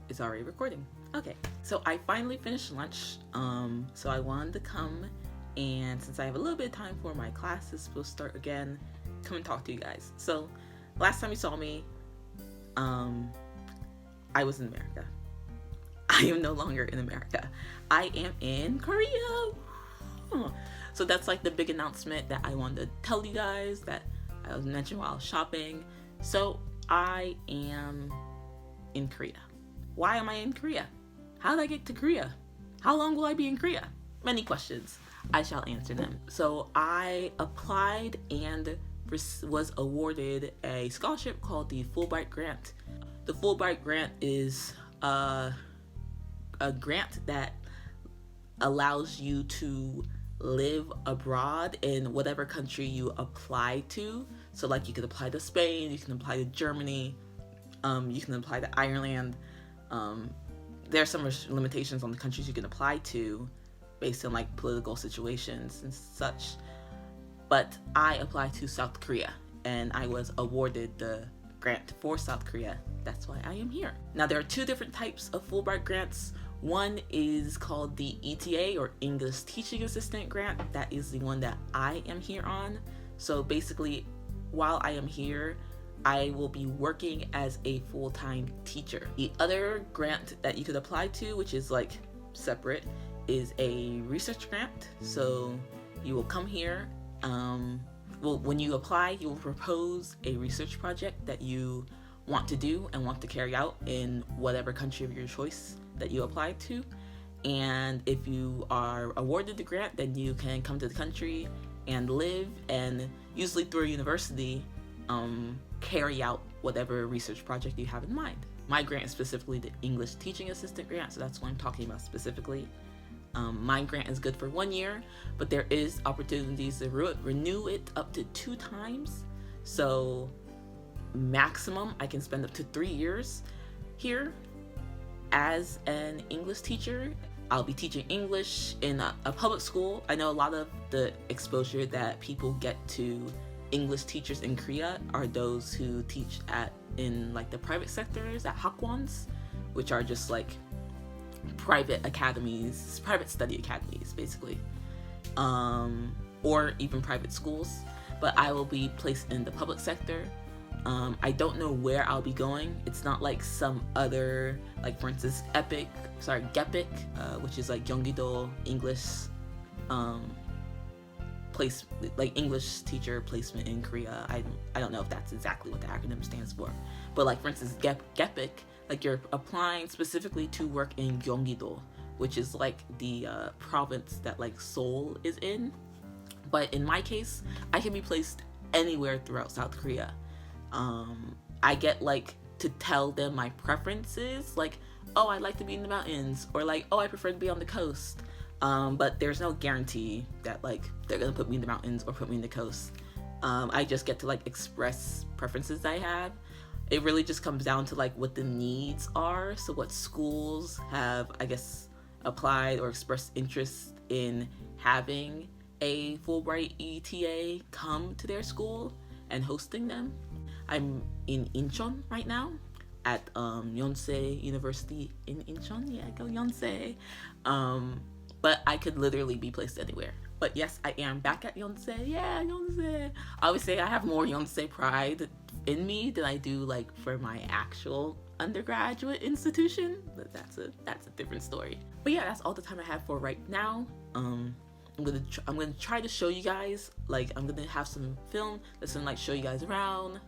It's already recording. Okay, so I finally finished lunch. So I wanted to come, and since I have a little bit of time before my classes will start again, come and talk to you guys. So last time you saw me, I was in America. I am no longer in America. I am in Korea. So that's like the big announcement that I wanted to tell you guys, that I was mentioning while I was shopping. So I am in Korea. Why am I in Korea? How did I get to Korea? How long will I be in Korea? Many questions. I shall answer them. So I applied and was awarded a scholarship called the Fulbright grant. The Fulbright grant is a grant that allows you to live abroad in whatever country you apply to. So like you could apply to Spain, you can apply to Germany, you can apply to Ireland. There are some limitations on the countries you can apply to based on like political situations and such. But I applied to South Korea and I was awarded the grant for South Korea. That's why I am here. Now there are two different types of Fulbright grants. One is called the ETA, or English Teaching Assistant grant. That is the one that I am here on. So basically, while I am here, I will be working as a full-time teacher. The other grant that you could apply to, which is like separate, is a research grant. So you will come here. When you apply, you will propose a research project that you want to do and want to carry out in whatever country of your choice that you apply to. And if you are awarded the grant, then you can come to the country and live, and usually through a university, carry out whatever research project you have in mind. My grant is specifically the English Teaching Assistant grant, so that's what I'm talking about specifically. My grant is good for 1 year, but there is opportunities to renew it up to 2 times. So maximum, I can spend up to 3 years here as an English teacher. I'll be teaching English in a public school. I know a lot of the exposure that people get to English teachers in Korea are those who teach in like the private sectors at hakwons, which are just like private academies, private study academies basically, or even private schools. But I will be placed in the public sector. I don't know where I'll be going. It's not like some other, like for instance, GEPIC, which is like Gyeonggi-do English place, like English teacher placement in Korea. I don't know if that's exactly what the acronym stands for, but like for instance, GEPIC, like you're applying specifically to work in Gyeonggi-do, which is like the province that like Seoul is in. But in my case, I can be placed anywhere throughout South Korea. I get like to tell them my preferences, like, oh, I like to be in the mountains, or like, oh, I prefer to be on the coast. But there's no guarantee that like they're gonna put me in the mountains or put me in the coast. I just get to like express preferences I have. It really just comes down to like what the needs are. So what schools have, I guess, applied or expressed interest in having a Fulbright ETA come to their school and hosting them. I'm in Incheon right now at Yonsei University in Incheon. Yeah, go Yonsei. But I could literally be placed anywhere. But yes, I am back at Yonsei. Yeah, Yonsei. I would say I have more Yonsei pride in me than I do like for my actual undergraduate institution. But that's a different story. But yeah, that's all the time I have for right now. I'm gonna try to show you guys, like I'm gonna have some film that's gonna like show you guys around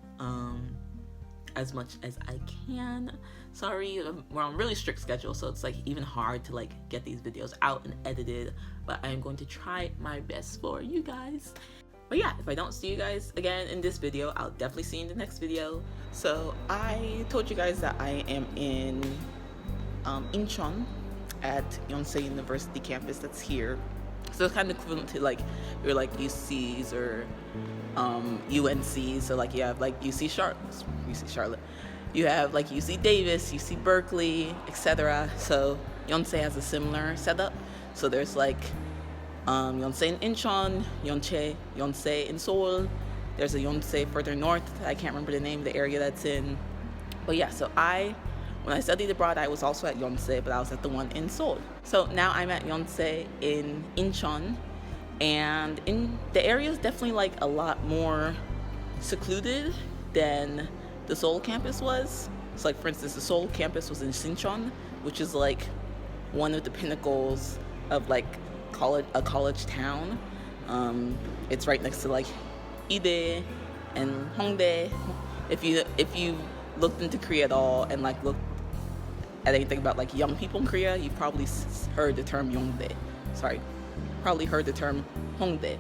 as much as I can. Sorry, we're on a really strict schedule, so it's like even hard to like get these videos out and edited, but I'm going to try my best for you guys. But yeah, if I don't see you guys again in this video, I'll definitely see you in the next video. So I told you guys that I am in Incheon at Yonsei University campus that's here. So it's kind of equivalent to like your like UCs or UNC. So like you have like UC Charlotte, you have like UC Davis, UC Berkeley, etc. So Yonsei has a similar setup. So there's like Yonsei in Incheon, Yonsei in Seoul. There's a Yonsei further north. I can't remember the name of the area that's in. But yeah, so I When I studied abroad, I was also at Yonsei, but I was at the one in Seoul. So now I'm at Yonsei in Incheon, and the area is definitely like a lot more secluded than the Seoul campus was. So like, for instance, the Seoul campus was in Sincheon, which is like one of the pinnacles of like a college town. It's right next to like Ide and Hongdae. If you looked into Korea at all and like looked at anything about like young people in Korea, you've probably heard the term Yongdae. Probably heard the term Hongdae.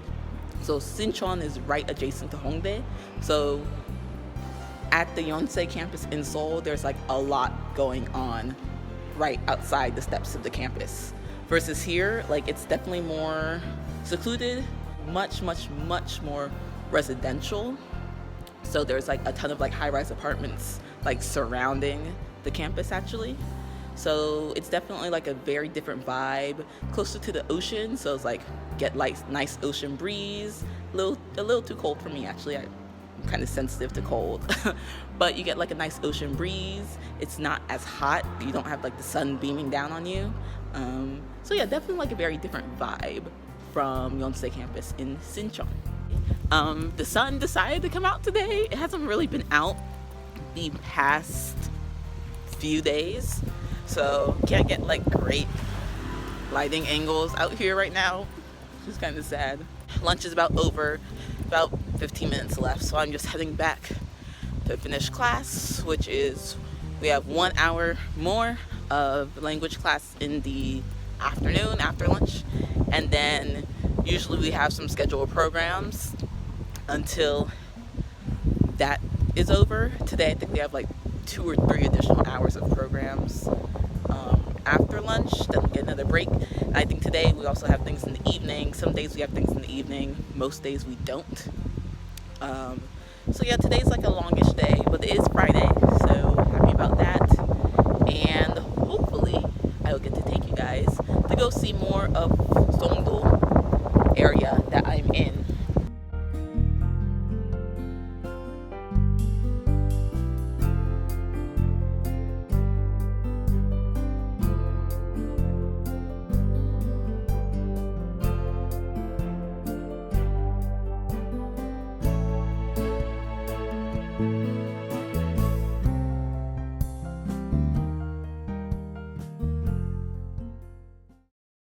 So Sincheon is right adjacent to Hongdae. So at the Yonsei campus in Seoul, there's like a lot going on right outside the steps of the campus. Versus here, like it's definitely more secluded, much more residential. So there's like a ton of like high-rise apartments like surrounding the campus actually. So it's definitely like a very different vibe, closer to the ocean. So it's like get like nice ocean breeze. A little too cold for me actually. I'm kind of sensitive to cold, but you get like a nice ocean breeze. It's not as hot. You don't have like the sun beaming down on you. So yeah, definitely like a very different vibe from Yonsei campus in Sincheon. The sun decided to come out today. It hasn't really been out the past few days, so can't get like great lighting angles out here right now, which is kind of sad. Lunch is about over, about 15 minutes left, so I'm just heading back to finish class, which is we have 1 hour more of language class in the afternoon after lunch, and then usually we have some scheduled programs until that is over. Today I think we have like 2 or 3 additional hours of programs after lunch, then we get another break. And I think today we also have things in the evening. Some days we have things in the evening, most days we don't. So yeah, today's like a longish day, but it is Friday, so happy about that. And hopefully I will get to take you guys to go see more of Songdo area that I'm in.